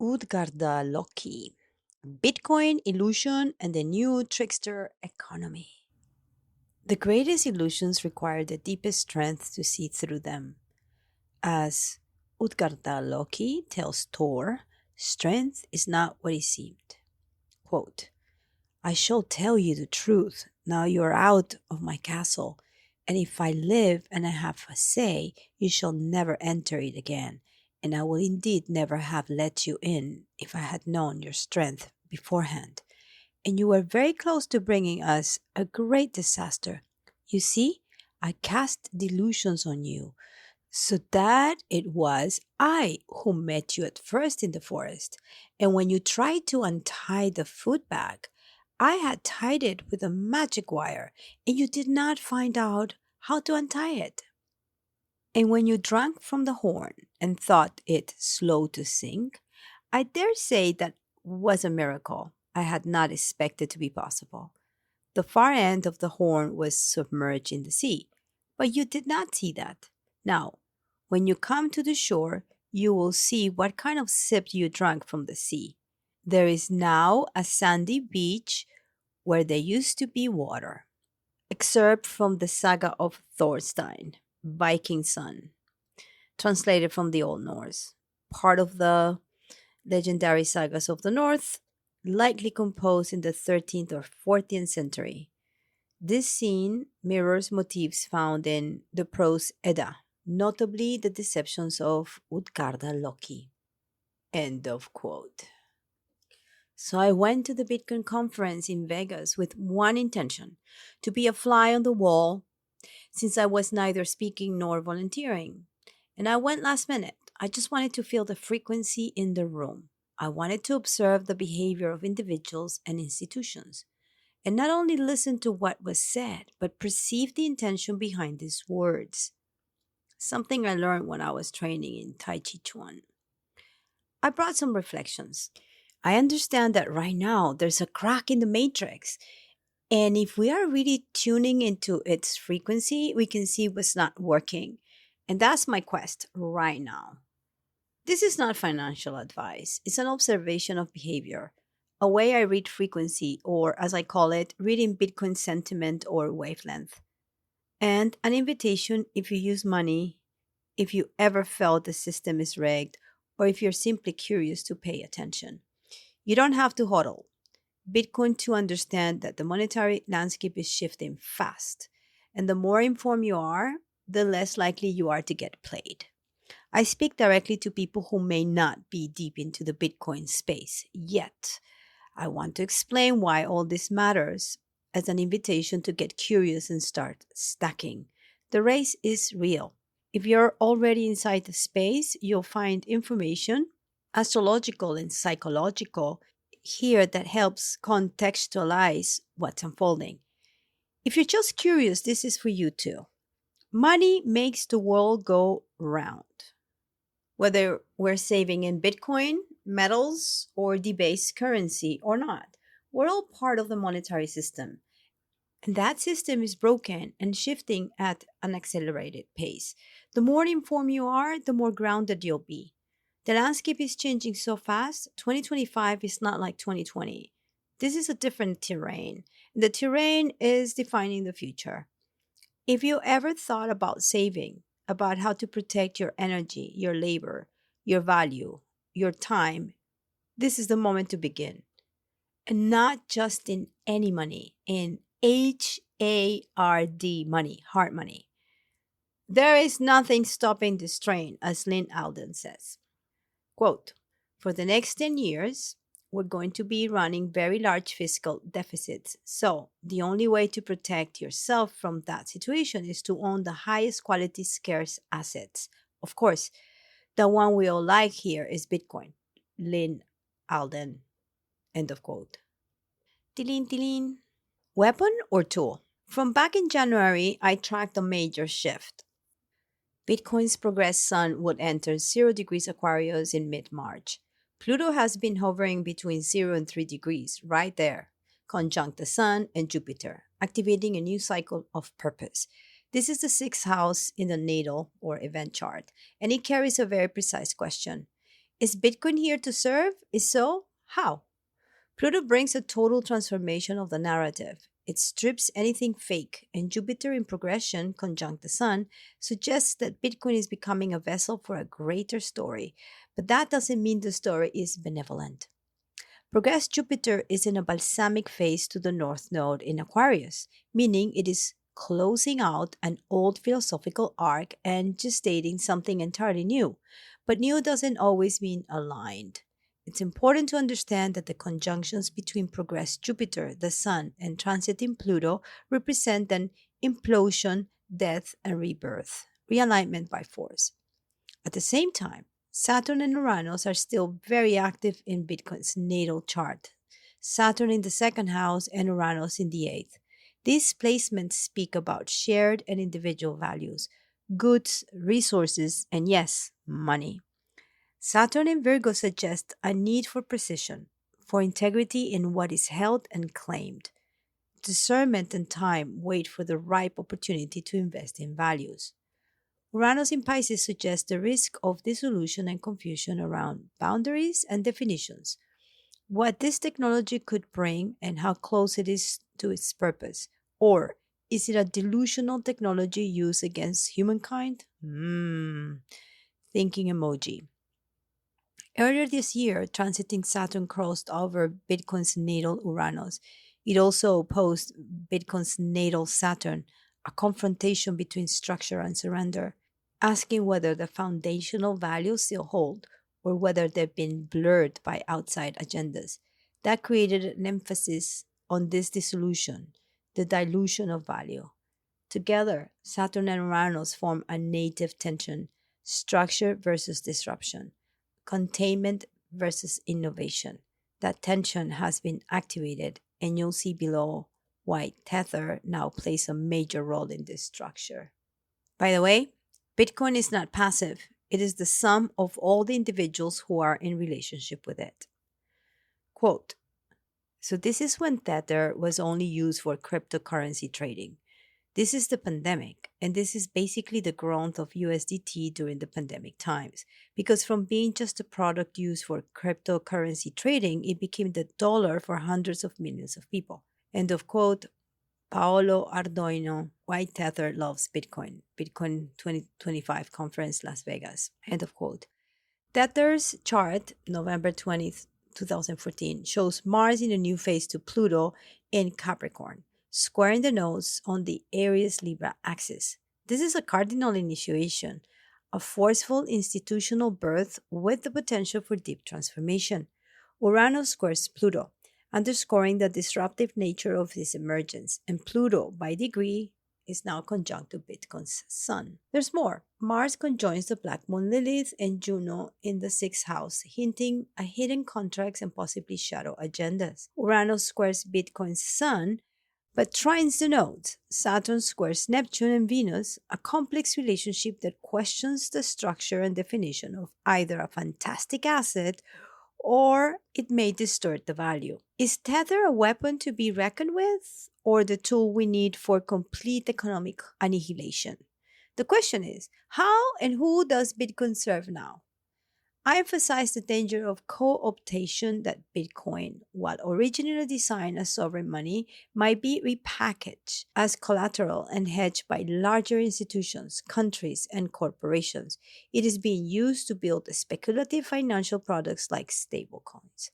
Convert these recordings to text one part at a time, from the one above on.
Útgarða-Loki, Bitcoin illusion and the new trickster economy. The greatest illusions require the deepest strength to see through them. As Útgarða-Loki tells Thor, strength is not what it seemed. Quote, I shall tell you the truth. Now you are out of my castle, and if I live and I have a say, you shall never enter it again, and I will indeed never have let you in if I had known your strength beforehand. And you were very close to bringing us a great disaster. You see, I cast delusions on you, so that it was I who met you at first in the forest. And when you tried to untie the food bag, I had tied it with a magic wire, and you did not find out how to untie it. And when you drank from the horn and thought it slow to sink, I dare say that was a miracle I had not expected to be possible. The far end of the horn was submerged in the sea, but you did not see that. Now, when you come to the shore, you will see what kind of sip you drank from the sea. There is now a sandy beach where there used to be water. Excerpt from the saga of Thorstein, Viking son, translated from the Old Norse. Part of the legendary sagas of the North, likely composed in the 13th or 14th century. This scene mirrors motifs found in the prose Edda, notably the deceptions of Útgarða-Loki. End of quote. So I went to the Bitcoin conference in Vegas with one intention, to be a fly on the wall, since I was neither speaking nor volunteering. And I went last minute. I just wanted to feel the frequency in the room. I wanted to observe the behavior of individuals and institutions, and not only listen to what was said, but perceive the intention behind these words. Something I learned when I was training in Tai Chi Chuan. I brought some reflections. I understand that right now there's a crack in the matrix, and if we are really tuning into its frequency, we can see what's not working. And that's my quest right now. This is not financial advice, it's an observation of behavior, a way I read frequency, or as I call it, reading Bitcoin sentiment or wavelength. And an invitation if you use money, if you ever felt the system is rigged, or if you're simply curious to pay attention. You don't have to hodl Bitcoin to understand that the monetary landscape is shifting fast. And the more informed you are, the less likely you are to get played. I speak directly to people who may not be deep into the Bitcoin space yet. I want to explain why all this matters as an invitation to get curious and start stacking. The race is real. If you're already inside the space, you'll find information, astrological and psychological, here that helps contextualize what's unfolding. If you're just curious, this is for you too. Money makes the world go round. Whether we're saving in Bitcoin, metals, or debased currency or not, we're all part of the monetary system. And that system is broken and shifting at an accelerated pace. The more informed you are, the more grounded you'll be. The landscape is changing so fast, 2025 is not like 2020. This is a different terrain. The terrain is defining the future. If you ever thought about saving, about how to protect your energy, your labor, your value, your time, this is the moment to begin. And not just in any money, in HARD money, hard money. There is nothing stopping this train, as Lynn Alden says. Quote, for the next 10 years, we're going to be running very large fiscal deficits. So the only way to protect yourself from that situation is to own the highest quality scarce assets. Of course, the one we all like here is Bitcoin. Lynn Alden. End of quote. Tilin, tilin. Weapon or tool? From back in January, I tracked a major shift. Bitcoin's progressed sun would enter 0 degrees Aquarius in mid-March. Pluto has been hovering between 0 and 3 degrees, right there, conjunct the Sun and Jupiter, activating a new cycle of purpose. This is the sixth house in the natal or event chart, and it carries a very precise question. Is Bitcoin here to serve? If so, how? Pluto brings a total transformation of the narrative. It strips anything fake, and Jupiter in progression, conjunct the Sun, suggests that Bitcoin is becoming a vessel for a greater story. But that doesn't mean the story is benevolent. Progress Jupiter is in a balsamic phase to the North Node in Aquarius, meaning it is closing out an old philosophical arc and gestating something entirely new. But new doesn't always mean aligned. It's important to understand that the conjunctions between progressed Jupiter, the Sun, and transiting Pluto represent an implosion, death, and rebirth, realignment by force. At the same time, Saturn and Uranus are still very active in Bitcoin's natal chart. Saturn in the second house and Uranus in the eighth. These placements speak about shared and individual values, goods, resources, and yes, money. Saturn in Virgo suggests a need for precision, for integrity in what is held and claimed. Discernment and time wait for the ripe opportunity to invest in values. Uranus in Pisces suggests the risk of dissolution and confusion around boundaries and definitions, what this technology could bring and how close it is to its purpose. Or is it a delusional technology used against humankind? Thinking emoji. Earlier this year, transiting Saturn crossed over Bitcoin's natal Uranus. It also opposed Bitcoin's natal Saturn, a confrontation between structure and surrender, asking whether the foundational values still hold or whether they've been blurred by outside agendas. That created an emphasis on this dissolution, the dilution of value. Together, Saturn and Uranus form a native tension, structure versus disruption, containment versus innovation. That tension has been activated, and you'll see below why Tether now plays a major role in this structure. By the way, Bitcoin is not passive. It is the sum of all the individuals who are in relationship with it. Quote, so this is when Tether was only used for cryptocurrency trading. This is the pandemic, and this is basically the growth of USDT during the pandemic times. Because from being just a product used for cryptocurrency trading, it became the dollar for hundreds of millions of people. End of quote. Paolo Ardoino, Why Tether Loves Bitcoin, Bitcoin 2025 Conference, Las Vegas. End of quote. Tether's chart, November 20th, 2014, shows Mars in a new phase to Pluto in Capricorn, squaring the nodes on the Aries-Libra axis. This is a cardinal initiation, a forceful institutional birth with the potential for deep transformation. Uranus squares Pluto, underscoring the disruptive nature of this emergence, and Pluto, by degree, is now conjunct to Bitcoin's Sun. There's more. Mars conjoins the Black Moon Lilith and Juno in the sixth house, hinting at hidden contracts and possibly shadow agendas. Uranus squares Bitcoin's Sun, but trines the nodes. Saturn squares Neptune and Venus, a complex relationship that questions the structure and definition of either a fantastic asset or it may distort the value. Is Tether a weapon to be reckoned with, or the tool we need for complete economic annihilation? The question is, how and who does Bitcoin serve now? I emphasize the danger of co-optation that Bitcoin, while originally designed as sovereign money, might be repackaged as collateral and hedged by larger institutions, countries, and corporations. It is being used to build speculative financial products like stablecoins.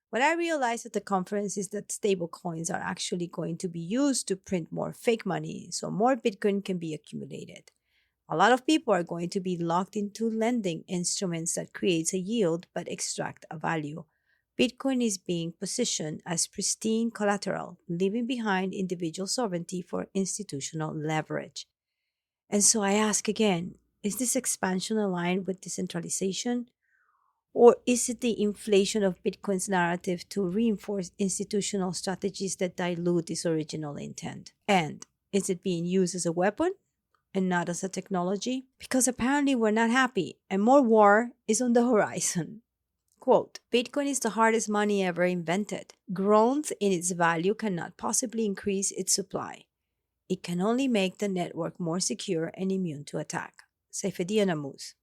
What I realized at the conference is that stablecoins are actually going to be used to print more fake money so more Bitcoin can be accumulated. A lot of people are going to be locked into lending instruments that creates a yield but extract a value. Bitcoin is being positioned as pristine collateral, leaving behind individual sovereignty for institutional leverage. And so I ask again, is this expansion aligned with decentralization? Or is it the inflation of Bitcoin's narrative to reinforce institutional strategies that dilute its original intent? And is it being used as a weapon and not as a technology? Because apparently we're not happy and more war is on the horizon. Quote, Bitcoin is the hardest money ever invented. Growth in its value cannot possibly increase its supply. It can only make the network more secure and immune to attack. Saifedean Ammous.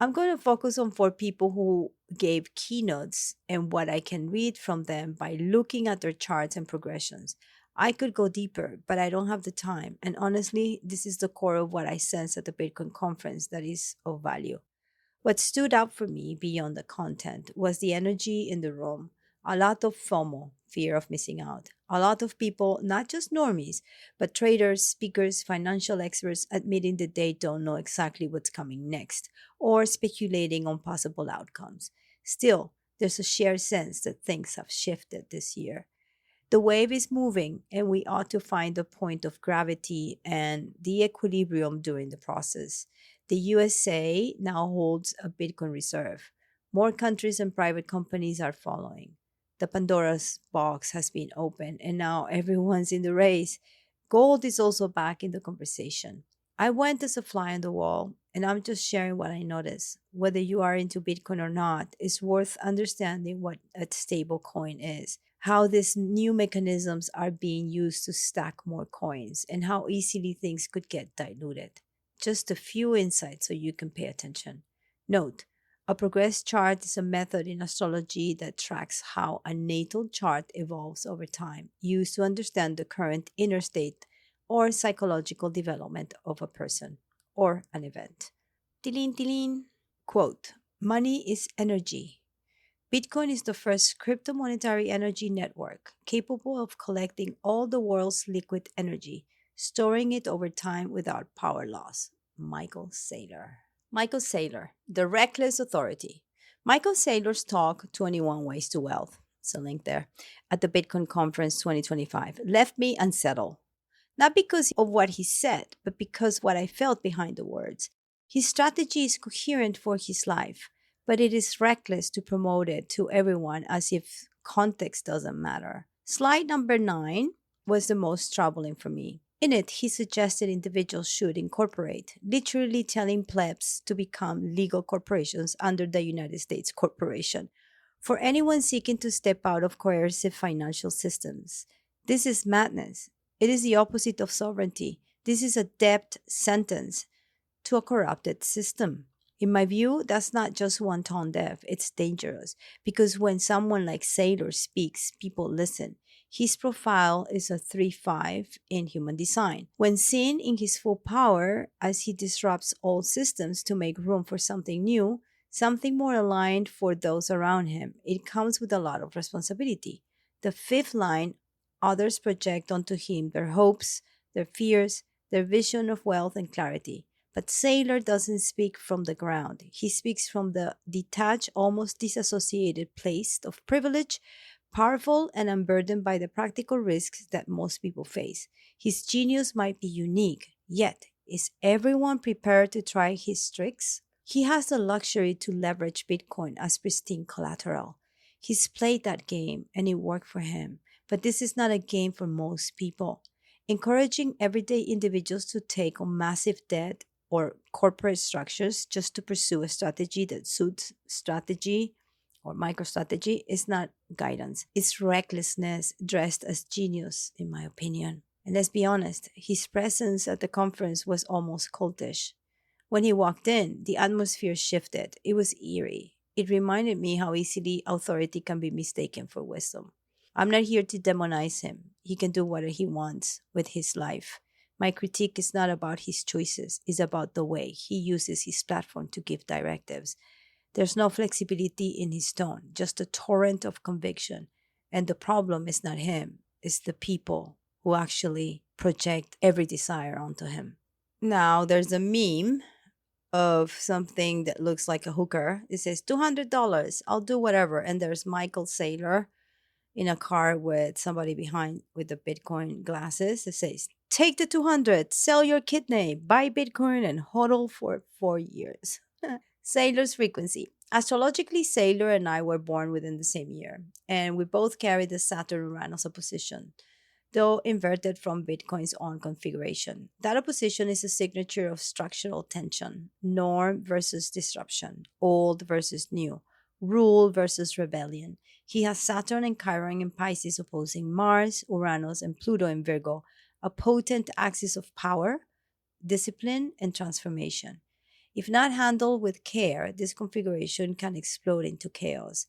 I'm going to focus on four people who gave keynotes and what I can read from them by looking at their charts and progressions. I could go deeper, but I don't have the time. And honestly, this is the core of what I sense at the Bitcoin conference that is of value. What stood out for me beyond the content was the energy in the room. A lot of FOMO, fear of missing out. A lot of people, not just normies, but traders, speakers, financial experts admitting that they don't know exactly what's coming next or speculating on possible outcomes. Still, there's a shared sense that things have shifted this year. The wave is moving, and we ought to find the point of gravity and the equilibrium during the process. The USA now holds a Bitcoin reserve. More countries and private companies are following. The Pandora's box has been opened, and now everyone's in the race. Gold is also back in the conversation. I went as a fly on the wall, and I'm just sharing what I noticed. Whether you are into Bitcoin or not, it's worth understanding what a stable coin is, how these new mechanisms are being used to stack more coins, and how easily things could get diluted. Just a few insights so you can pay attention. Note, a progress chart is a method in astrology that tracks how a natal chart evolves over time, used to understand the current inner state or psychological development of a person or an event. Tilin tilin. Quote, money is energy. Bitcoin is the first crypto monetary energy network capable of collecting all the world's liquid energy, storing it over time without power loss. Michael Saylor. Michael Saylor, the reckless authority. Michael Saylor's talk, 21 Ways to Wealth, it's a link there, at the Bitcoin Conference 2025, left me unsettled. Not because of what he said, but because what I felt behind the words. His strategy is coherent for his life, but it is reckless to promote it to everyone as if context doesn't matter. Slide number 9 was the most troubling for me. In it, he suggested individuals should incorporate, literally telling plebs to become legal corporations under the United States Corporation for anyone seeking to step out of coercive financial systems. This is madness. It is the opposite of sovereignty. This is a debt sentence to a corrupted system. In my view, that's not just one tone deaf, it's dangerous because when someone like Saylor speaks, people listen. His profile is a 3-5 in human design. When seen in his full power, as he disrupts old systems to make room for something new, something more aligned for those around him, it comes with a lot of responsibility. The fifth line, others project onto him their hopes, their fears, their vision of wealth and clarity. But Saylor doesn't speak from the ground. He speaks from the detached, almost disassociated place of privilege, powerful and unburdened by the practical risks that most people face. His genius might be unique, yet, is everyone prepared to try his tricks? He has the luxury to leverage Bitcoin as pristine collateral. He's played that game and it worked for him. But this is not a game for most people. Encouraging everyday individuals to take on massive debt or corporate structures just to pursue a strategy that suits strategy or microstrategy is not guidance. It's recklessness dressed as genius, in my opinion. And let's be honest, his presence at the conference was almost cultish. When he walked in, the atmosphere shifted. It was eerie. It reminded me how easily authority can be mistaken for wisdom. I'm not here to demonize him. He can do whatever he wants with his life. My critique is not about his choices, it's about the way he uses his platform to give directives. There's no flexibility in his tone, just a torrent of conviction. And the problem is not him, it's the people who actually project every desire onto him. Now, there's a meme of something that looks like a hooker. It says $200, I'll do whatever. And there's Michael Saylor in a car with somebody behind with the Bitcoin glasses. It says, take the 200, sell your kidney, buy Bitcoin, and hodl for 4 years. Sailor's frequency. Astrologically, Sailor and I were born within the same year, and we both carry the Saturn Uranus opposition, though inverted from Bitcoin's own configuration. That opposition is a signature of structural tension, norm versus disruption, old versus new, rule versus rebellion. He has Saturn and Chiron in Pisces opposing Mars, Uranus, and Pluto in Virgo, a potent axis of power, discipline, and transformation. If not handled with care, this configuration can explode into chaos.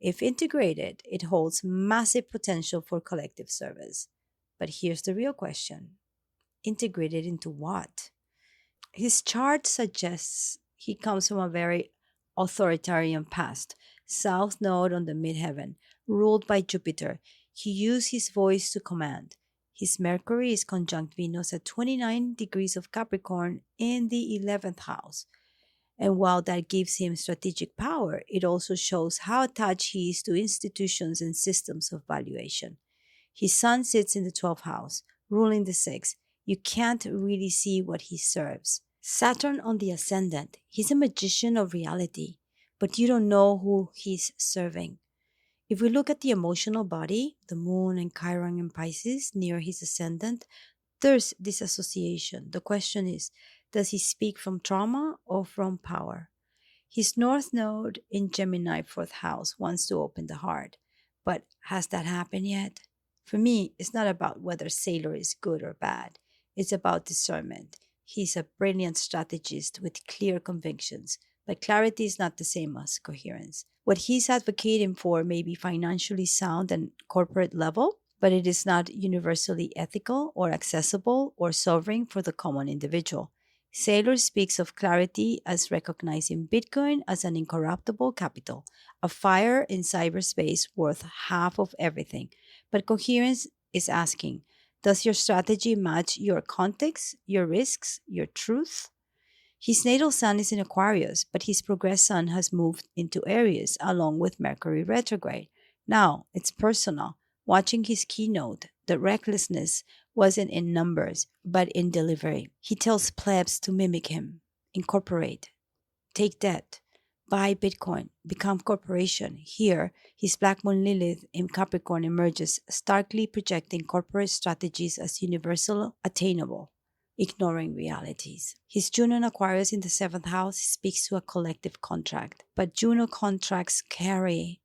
If integrated, it holds massive potential for collective service. But here's the real question: integrated into what? His chart suggests he comes from a very authoritarian past. South Node on the midheaven, ruled by Jupiter. He used his voice to command. His Mercury is conjunct Venus at 29 degrees of Capricorn in the 11th house. And while that gives him strategic power, it also shows how attached he is to institutions and systems of valuation. His sun sits in the 12th house, ruling the sixth. You can't really see what he serves. Saturn on the ascendant. He's a magician of reality, but you don't know who he's serving. If we look at the emotional body, the moon and Chiron in Pisces near his ascendant, there's this association. The question is, does he speak from trauma or from power? His North Node in Gemini, fourth house, wants to open the heart. But has that happened yet? For me, it's not about whether Sailor is good or bad. It's about discernment. He's a brilliant strategist with clear convictions, but clarity is not the same as coherence. What he's advocating for may be financially sound and corporate level, but it is not universally ethical or accessible or sovereign for the common individual. Saylor speaks of clarity as recognizing Bitcoin as an incorruptible capital, a fire in cyberspace worth half of everything. But coherence is asking, does your strategy match your context, your risks, your truth? His natal sun is in Aquarius, but his progressed sun has moved into Aries along with Mercury retrograde. Now it's personal. Watching his keynote, the recklessness wasn't in numbers, but in delivery. He tells plebs to mimic him, incorporate, take debt, buy Bitcoin, become corporation. Here, his Black Moon Lilith in Capricorn emerges, starkly projecting corporate strategies as universal attainable, ignoring realities. His Juno in Aquarius in the seventh house speaks to a collective contract, but Juno contracts carry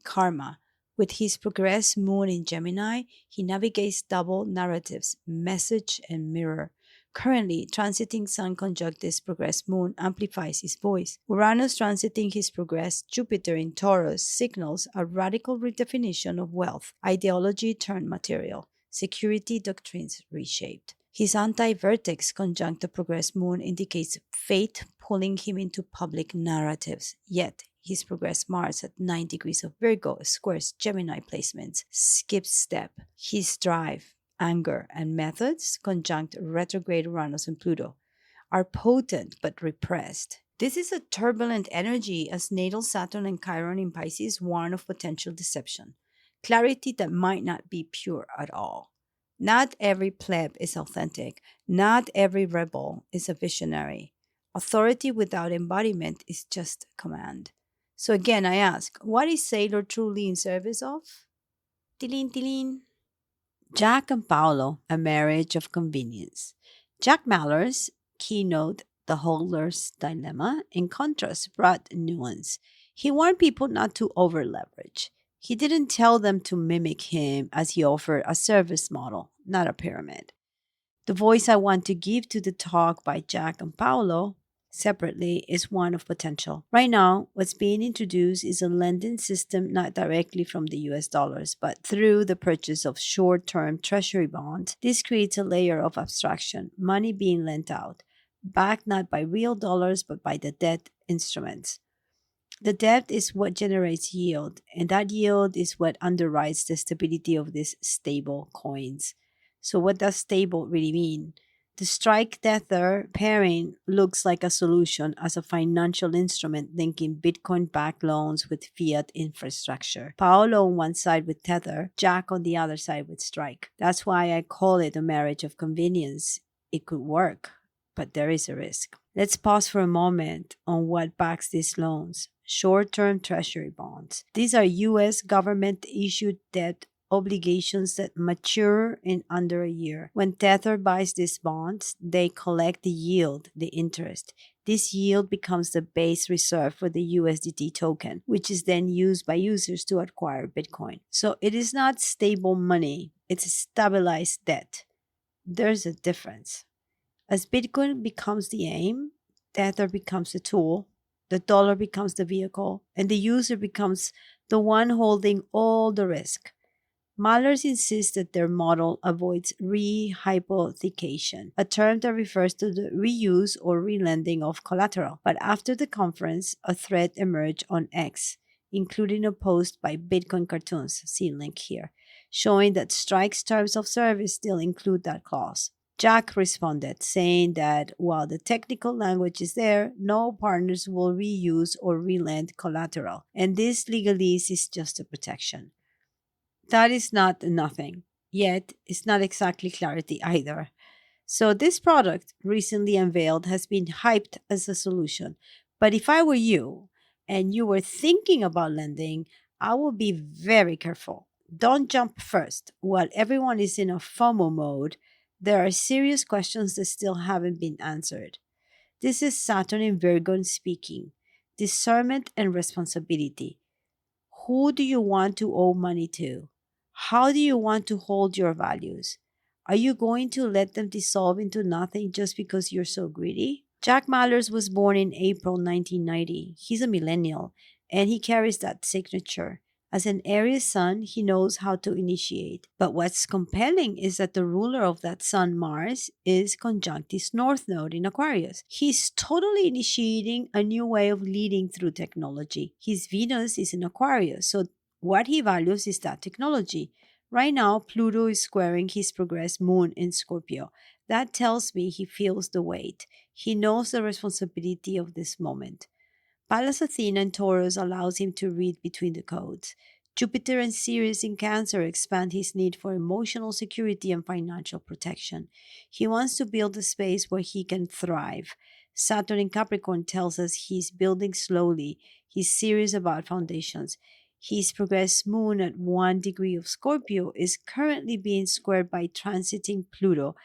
karma. With his progressed moon in Gemini, he navigates double narratives, message and mirror. Currently, transiting Sun conjunct his progressed moon amplifies his voice. Uranus transiting his progressed Jupiter in Taurus signals a radical redefinition of wealth, ideology turned material, security doctrines reshaped. His anti-vertex conjunct the progressed moon indicates fate pulling him into public narratives, yet his progressed Mars at 9 degrees of Virgo squares Gemini placements, skips step. His drive, anger, and methods, conjunct retrograde Uranus and Pluto, are potent but repressed. This is a turbulent energy as natal Saturn and Chiron in Pisces warn of potential deception, clarity that might not be pure at all. Not every pleb is authentic. Not every rebel is a visionary. Authority without embodiment is just command. So again, I ask, what is Sailor truly in service of? Tilin, tilin. Jack and Paolo, a marriage of convenience. Jack Mallor's keynote, The Holder's Dilemma, in contrast, brought nuance. He warned people not to over leverage. He didn't tell them to mimic him as he offered a service model, not a pyramid. The voice I want to give to the talk by Jack and Paolo separately is one of potential. Right now, what's being introduced is a lending system not directly from the US dollars, but through the purchase of short term treasury bonds. This creates a layer of abstraction, money being lent out, backed not by real dollars but by the debt instruments. The debt is what generates yield, and that yield is what underwrites the stability of these stable coins. So, what does stable really mean? The strike tether pairing looks like a solution as a financial instrument linking Bitcoin backed loans with fiat infrastructure. Paolo on one side with Tether, Jack on the other side with Strike. That's why I call it a marriage of convenience. It could work, but there is a risk. Let's pause for a moment on what backs these loans. Short-term treasury bonds. These are U.S. government-issued debt obligations that mature in under a year. When Tether buys these bonds, they collect the yield, the interest. This yield becomes the base reserve for the USDT token, which is then used by users to acquire Bitcoin. So it is not stable money, it's stabilized debt. There's a difference. As Bitcoin becomes the aim, Tether becomes a tool, the dollar becomes the vehicle, and the user becomes the one holding all the risk. Malers insists that their model avoids rehypothecation, a term that refers to the reuse or relending of collateral. But after the conference, a thread emerged on X, including a post by Bitcoin Cartoons, see link here, showing that Strike's terms of service still include that clause. Jack responded, saying that while the technical language is there, no partners will reuse or relend collateral, and this legalese is just a protection. That is not nothing, yet it's not exactly clarity either. So, this product recently unveiled has been hyped as a solution. But if I were you and you were thinking about lending, I would be very careful. Don't jump first. While everyone is in a FOMO mode, there are serious questions that still haven't been answered. This is Saturn in Virgo speaking, discernment and responsibility. Who do you want to owe money to? How do you want to hold your values? Are you going to let them dissolve into nothing just because you're so greedy? Jack Mallers was born in April 1990. He's a millennial, and he carries that signature. As an Aries sun, he knows how to initiate. But what's compelling is that the ruler of that sun, Mars, is conjunct his North Node in Aquarius. He's totally initiating a new way of leading through technology. His Venus is in Aquarius, so what he values is that technology. Right now, Pluto is squaring his progressed moon in Scorpio. That tells me he feels the weight. He knows the responsibility of this moment. Pallas Athena in Taurus allows him to read between the codes. Jupiter and Sirius in Cancer expand his need for emotional security and financial protection. He wants to build a space where he can thrive. Saturn in Capricorn tells us he's building slowly. He's serious about foundations. His progressed moon at 1 degree of Scorpio is currently being squared by transiting Pluto,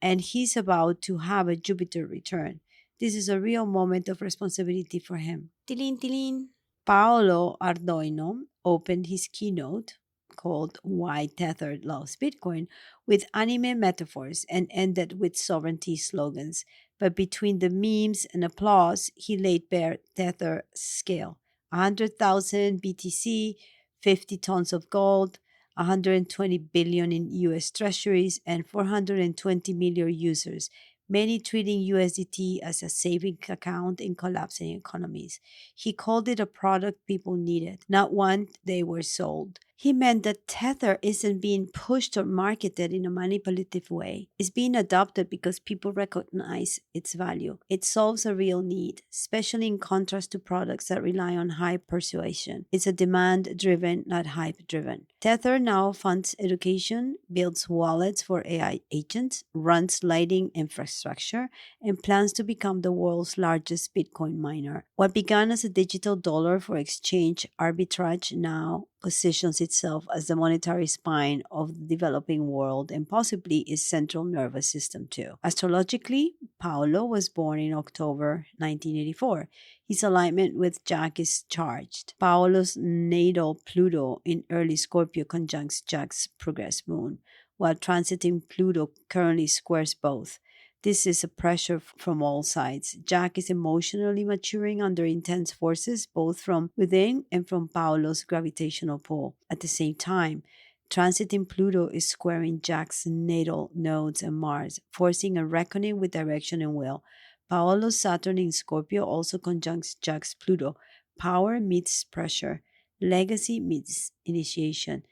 and he's about to have a Jupiter return. This is a real moment of responsibility for him. Tilin, tilin. Paolo Ardoino opened his keynote called Why Tethered Loves Bitcoin with anime metaphors and ended with sovereignty slogans. But between the memes and applause, he laid bare Tether scale 100,000 BTC, 50 tons of gold, 120 billion in US treasuries, and 420 million users, many treating USDT as a savings account in collapsing economies. He called it a product people needed, not one they were sold. He meant that Tether isn't being pushed or marketed in a manipulative way. It's being adopted because people recognize its value. It solves a real need, especially in contrast to products that rely on high persuasion. It's a demand driven, not hype driven. Tether now funds education, builds wallets for AI agents, runs lighting infrastructure, and plans to become the world's largest Bitcoin miner. What began as a digital dollar for exchange arbitrage now positions itself as the monetary spine of the developing world and possibly its central nervous system too. Astrologically, Paolo was born in October 1984. His alignment with Jack is charged. Paolo's natal Pluto in early Scorpio conjuncts Jack's progressed moon, while transiting Pluto currently squares both. This is a pressure from all sides. Jack is emotionally maturing under intense forces, both from within and from Paolo's gravitational pull. At the same time, transiting Pluto is squaring Jack's natal nodes and Mars, forcing a reckoning with direction and will. Paolo's Saturn in Scorpio also conjuncts Jack's Pluto. Power meets pressure, legacy meets initiation.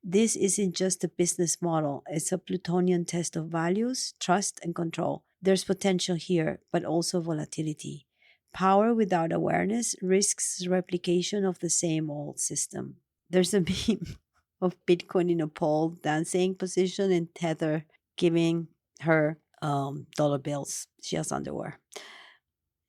This isn't just a business model, it's a Plutonian test of values, trust, and control. There's potential here, but also volatility. Power without awareness risks replication of the same old system. There's a meme of Bitcoin in a pole dancing position and Tether giving her dollar bills. She has underwear.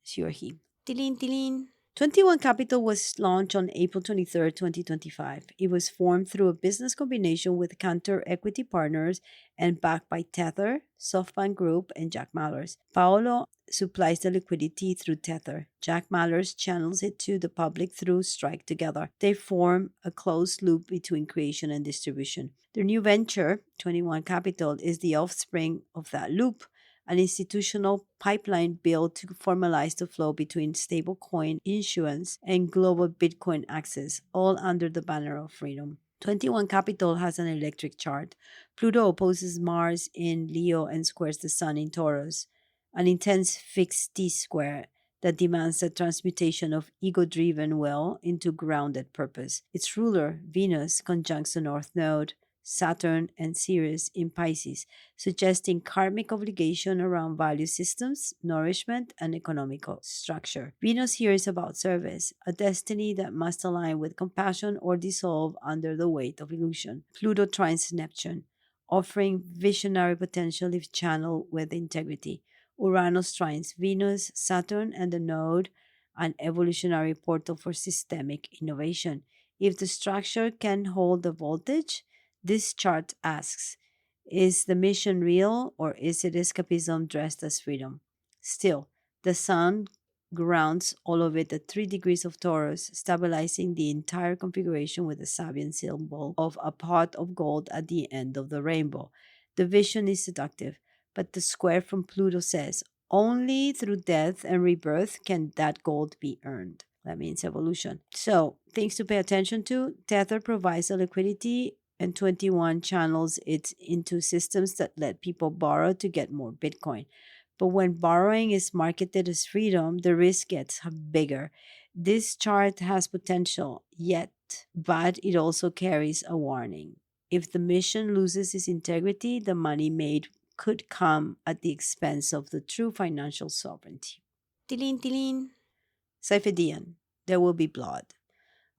She or he. Tilin, tilin. 21 Capital was launched on April 23rd, 2025. It was formed through a business combination with Cantor Equity Partners and backed by Tether, SoftBank Group, and Jack Mallers. Paolo supplies the liquidity through Tether. Jack Mallers channels it to the public through Strike Together. They form a closed loop between creation and distribution. Their new venture, 21 Capital, is the offspring of that loop. an institutional pipeline built to formalize the flow between stablecoin issuance and global Bitcoin access, all under the banner of freedom. 21 Capital has an electric chart. Pluto opposes Mars in Leo and squares the Sun in Taurus, an intense fixed T square that demands the transmutation of ego driven will into grounded purpose. Its ruler, Venus, conjuncts the North Node, Saturn, and Ceres in Pisces, suggesting karmic obligation around value systems, nourishment, and economical structure. Venus here is about service, a destiny that must align with compassion or dissolve under the weight of illusion. Pluto trines Neptune, offering visionary potential if channeled with integrity. Uranus trines Venus, Saturn, and the node, an evolutionary portal for systemic innovation. If the structure can hold the voltage, this chart asks, is the mission real or is it escapism dressed as freedom? Still, the sun grounds all of it at 3 degrees of Taurus, stabilizing the entire configuration with the Sabian symbol of a pot of gold at the end of the rainbow. The vision is seductive, but the square from Pluto says only through death and rebirth can that gold be earned. That means evolution. So, things to pay attention to. Tether provides the liquidity, and 21 channels it into systems that let people borrow to get more Bitcoin. But when borrowing is marketed as freedom, the risk gets bigger. This chart has potential, yet, but it also carries a warning. If the mission loses its integrity, the money made could come at the expense of the true financial sovereignty. Tilin, tilin. Sifedian, there will be blood.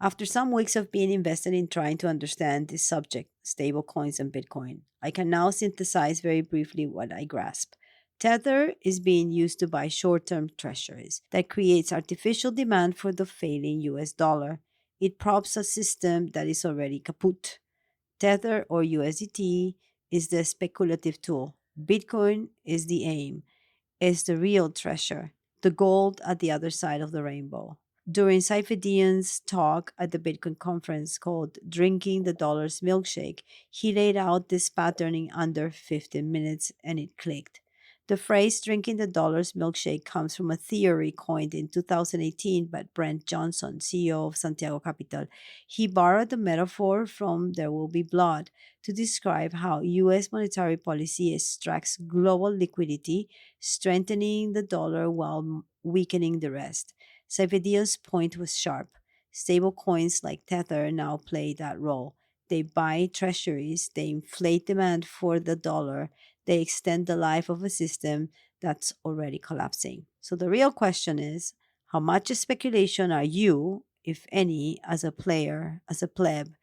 After some weeks of being invested in trying to understand this subject, stablecoins and Bitcoin, I can now synthesize very briefly what I grasp. Tether is being used to buy short term treasuries that creates artificial demand for the failing US dollar. It props a system that is already kaput. Tether or USDT is the speculative tool. Bitcoin is the aim, is the real treasure, the gold at the other side of the rainbow. During Saifedian's talk at the Bitcoin conference called Drinking the Dollar's Milkshake, he laid out this pattern in under 15 minutes and it clicked. The phrase drinking the dollar's milkshake comes from a theory coined in 2018 by Brent Johnson, CEO of Santiago Capital. He borrowed the metaphor from There Will Be Blood to describe how U.S. monetary policy extracts global liquidity, strengthening the dollar while weakening the rest. Saifedian's point was sharp. Stable coins like Tether now play that role. They buy treasuries, they inflate demand for the dollar, they extend the life of a system that's already collapsing. So the real question is, how much speculation are you, if any, as a player, as a pleb,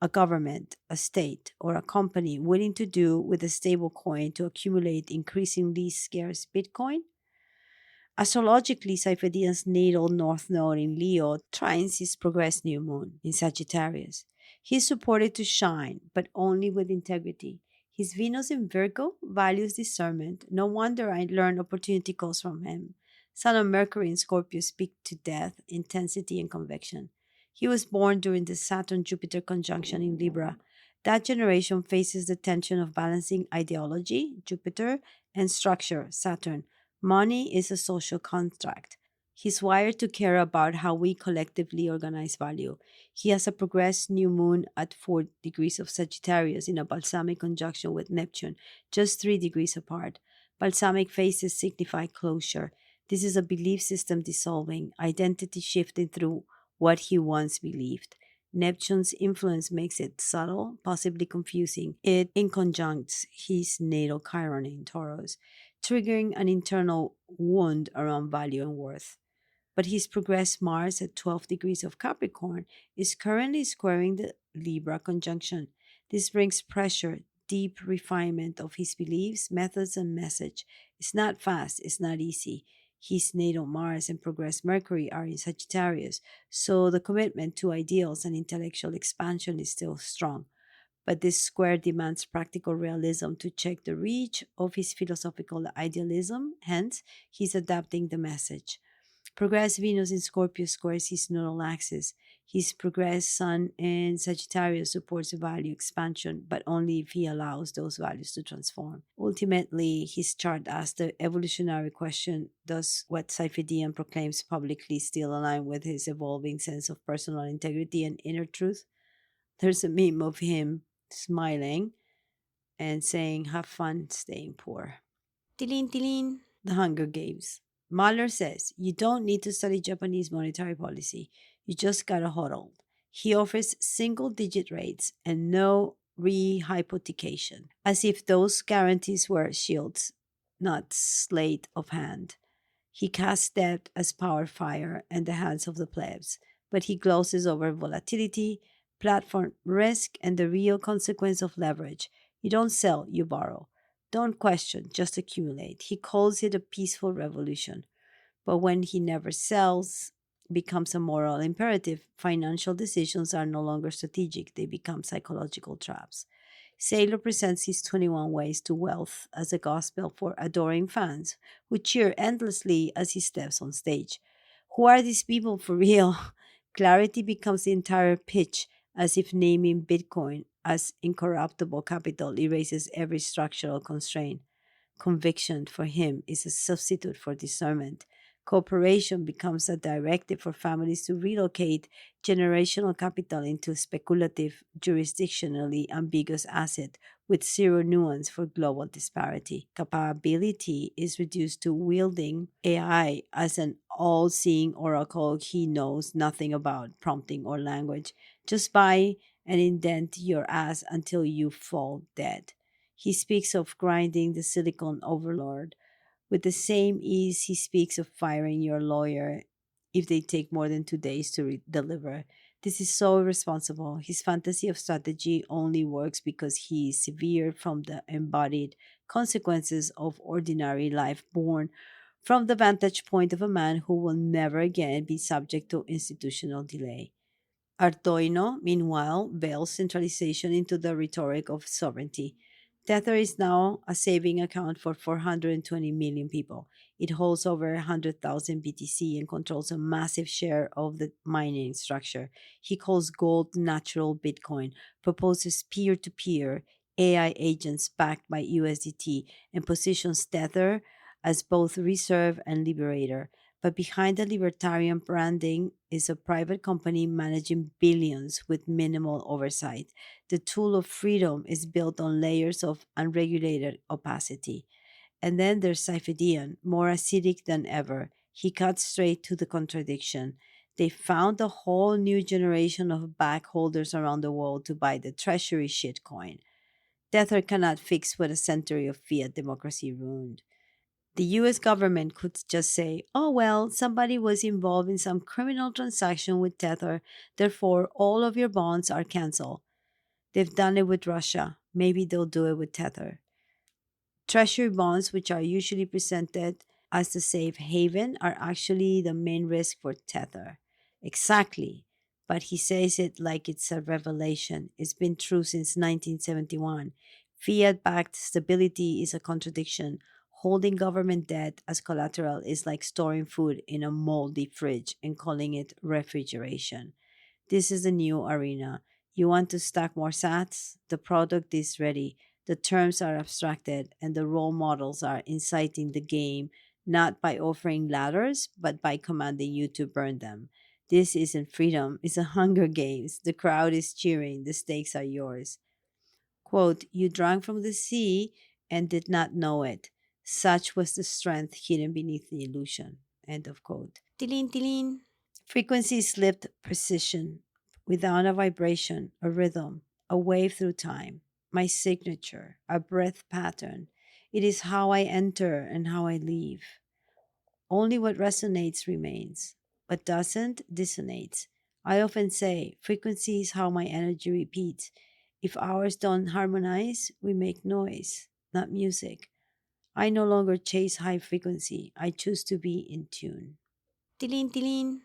a government, a state, or a company willing to do with a stable coin to accumulate increasingly scarce Bitcoin? Astrologically, Saifedian's natal north node in Leo trines his progressed new moon in Sagittarius. He is supported to shine, but only with integrity. His Venus in Virgo values discernment. No wonder I learned opportunity calls from him. Sun and Mercury in Scorpio speak to death, intensity, and conviction. He was born during the Saturn Jupiter conjunction in Libra. That generation faces the tension of balancing ideology, Jupiter, and structure, Saturn. Money is a social contract. He's wired to care about how we collectively organize value. He has a progressed new moon at 4 degrees of Sagittarius in a balsamic conjunction with Neptune, just 3 degrees apart. Balsamic phases signify closure. This is a belief system dissolving, identity shifting through what he once believed. Neptune's influence makes it subtle, possibly confusing. It inconjuncts his natal Chiron in Taurus, triggering an internal wound around value and worth. But his progressed Mars at 12 degrees of Capricorn is currently squaring the Libra conjunction. This brings pressure, deep refinement of his beliefs, methods, and message. It's not fast, it's not easy. His natal Mars and progressed Mercury are in Sagittarius, so the commitment to ideals and intellectual expansion is still strong. But this square demands practical realism to check the reach of his philosophical idealism, hence, he's adapting the message. Progress Venus in Scorpio squares his neural axis. His progressed sun in Sagittarius supports value expansion, but only if he allows those values to transform. Ultimately, his chart asks the evolutionary question: does what Siphidian proclaims publicly still align with his evolving sense of personal integrity and inner truth? There's a meme of him smiling and saying, "Have fun staying poor." Tilin tilin. The Hunger Games. Mahler says, you don't need to study Japanese monetary policy. You just gotta hodl. He offers single digit rates and no rehypothecation, as if those guarantees were shields, not sleight of hand. He casts debt as power fire in the hands of the plebs, but he glosses over volatility, platform risk, and the real consequence of leverage. You don't sell, you borrow. Don't question, just accumulate. He calls it a peaceful revolution. But when he never sells, becomes a moral imperative, financial decisions are no longer strategic, they become psychological traps. Sailor presents his 21 Ways to Wealth as a gospel for adoring fans who cheer endlessly as he steps on stage. Who are these people for real? Clarity becomes the entire pitch, as if naming Bitcoin as incorruptible capital erases every structural constraint. Conviction for him is a substitute for discernment. Cooperation becomes a directive for families to relocate generational capital into speculative, jurisdictionally ambiguous asset with zero nuance for global disparity. Capability is reduced to wielding AI as an all seeing oracle he knows nothing about prompting or language. Just buy and indent your ass until you fall dead. He speaks of grinding the silicon overlord with the same ease he speaks of firing your lawyer if they take more than 2 days to deliver. This is so irresponsible. His fantasy of strategy only works because he is severe from the embodied consequences of ordinary life born from the vantage point of a man who will never again be subject to institutional delay. Artoino, meanwhile, veils centralization into the rhetoric of sovereignty. Tether is now a saving account for 420 million people. It holds over 100,000 BTC and controls a massive share of the mining structure. He calls gold natural Bitcoin, proposes peer to peer AI agents backed by USDT, and positions Tether as both reserve and liberator. But behind the libertarian branding is a private company managing billions with minimal oversight. The tool of freedom is built on layers of unregulated opacity. And then there's Sifedian, more acidic than ever. He cuts straight to the contradiction. They found a whole new generation of backholders around the world to buy the treasury shitcoin. Tether cannot fix what a century of fiat democracy ruined. The US government could just say, oh, well, somebody was involved in some criminal transaction with Tether, therefore all of your bonds are canceled. They've done it with Russia. Maybe they'll do it with Tether. Treasury bonds, which are usually presented as the safe haven, are actually the main risk for Tether. Exactly. But he says it like it's a revelation. It's been true since 1971. Fiat backed stability is a contradiction. Holding government debt as collateral is like storing food in a moldy fridge and calling it refrigeration. This is the new arena. You want to stack more sats? The product is ready. The terms are abstracted, and the role models are inciting the game, not by offering ladders, but by commanding you to burn them. This isn't freedom, it's a Hunger Games. The crowd is cheering, the stakes are yours. Quote, you drank from the sea and did not know it. Such was the strength hidden beneath the illusion. End of quote. Tilin, tilin. Frequency slipped precision, without a vibration, a rhythm, a wave through time. My signature, a breath pattern. It is how I enter and how I leave. Only what resonates remains. What doesn't dissonates. I often say frequency is how my energy repeats. If ours don't harmonize, we make noise, not music. I no longer chase high frequency. I choose to be in tune. Tilin, tilin.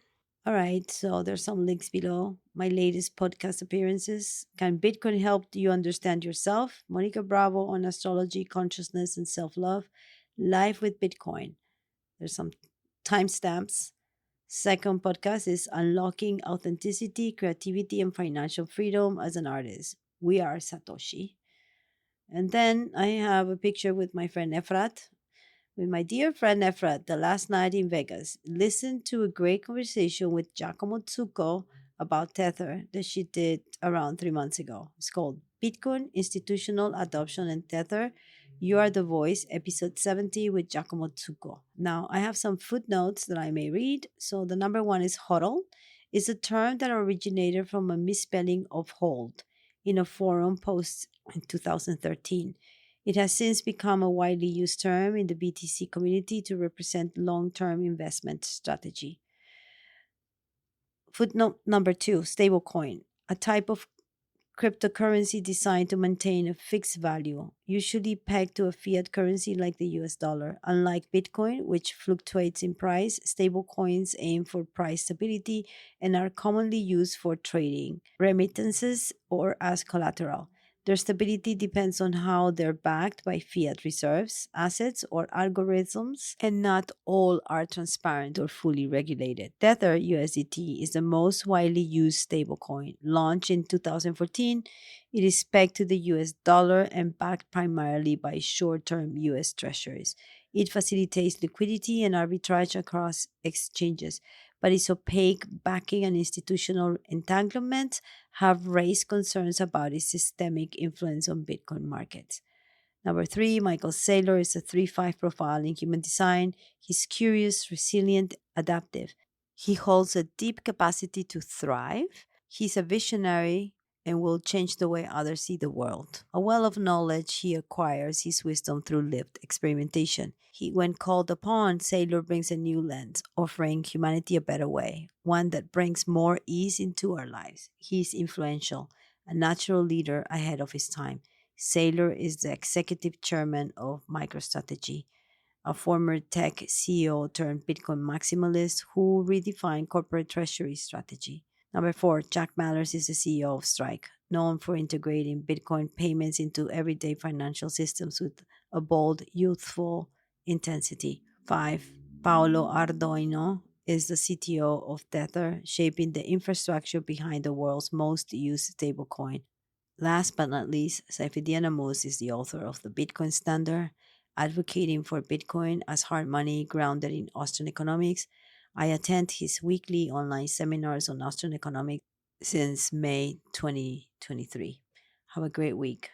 All right, so there's some links below. My latest podcast appearances. Can Bitcoin help you understand yourself? Monica Bravo on astrology, consciousness, and self love. Life with Bitcoin. There's some timestamps. Second podcast is Unlocking Authenticity, Creativity, and Financial Freedom as an Artist. We are Satoshi. And then I have a picture with my friend Efrat, with my dear friend Efrat, the last night in Vegas. Listen to a great conversation with Giacomo Tsuko about Tether that she did around 3 months ago. It's called Bitcoin, Institutional Adoption, and Tether. You Are the Voice, episode 70 with Giacomo Tsuko. Now, I have some footnotes that I may read. So, the number one is HODL. It's a term that originated from a misspelling of hold in a forum post in 2013. It has since become a widely used term in the BTC community to represent long term investment strategy. Footnote number two, stablecoin, a type of cryptocurrency designed to maintain a fixed value, usually pegged to a fiat currency like the US dollar. Unlike Bitcoin, which fluctuates in price, stablecoins aim for price stability and are commonly used for trading, remittances, or as collateral. Their stability depends on how they're backed by fiat reserves, assets, or algorithms, and not all are transparent or fully regulated. Tether USDT is the most widely used stablecoin. Launched in 2014, it is pegged to the US dollar and backed primarily by short term US treasuries. It facilitates liquidity and arbitrage across exchanges, but its opaque backing and institutional entanglement have raised concerns about its systemic influence on Bitcoin markets. Number three, Michael Saylor is a 3-5 profile in human design. He's curious, resilient, adaptive. He holds a deep capacity to thrive. He's a visionary and will change the way others see the world. A well of knowledge, he acquires his wisdom through lived experimentation. When called upon, Saylor brings a new lens, offering humanity a better way, one that brings more ease into our lives. He's influential, a natural leader ahead of his time. Saylor is the executive chairman of MicroStrategy, a former tech CEO turned Bitcoin maximalist who redefined corporate treasury strategy. Number four, Jack Mallers is the CEO of Strike, known for integrating Bitcoin payments into everyday financial systems with a bold, youthful intensity. Five, Paolo Ardoino is the CTO of Tether, shaping the infrastructure behind the world's most used stablecoin. Last but not least, Saifedean Ammous is the author of the Bitcoin Standard, advocating for Bitcoin as hard money grounded in Austrian economics. I attend his weekly online seminars on Austrian economics since May 2023. Have a great week.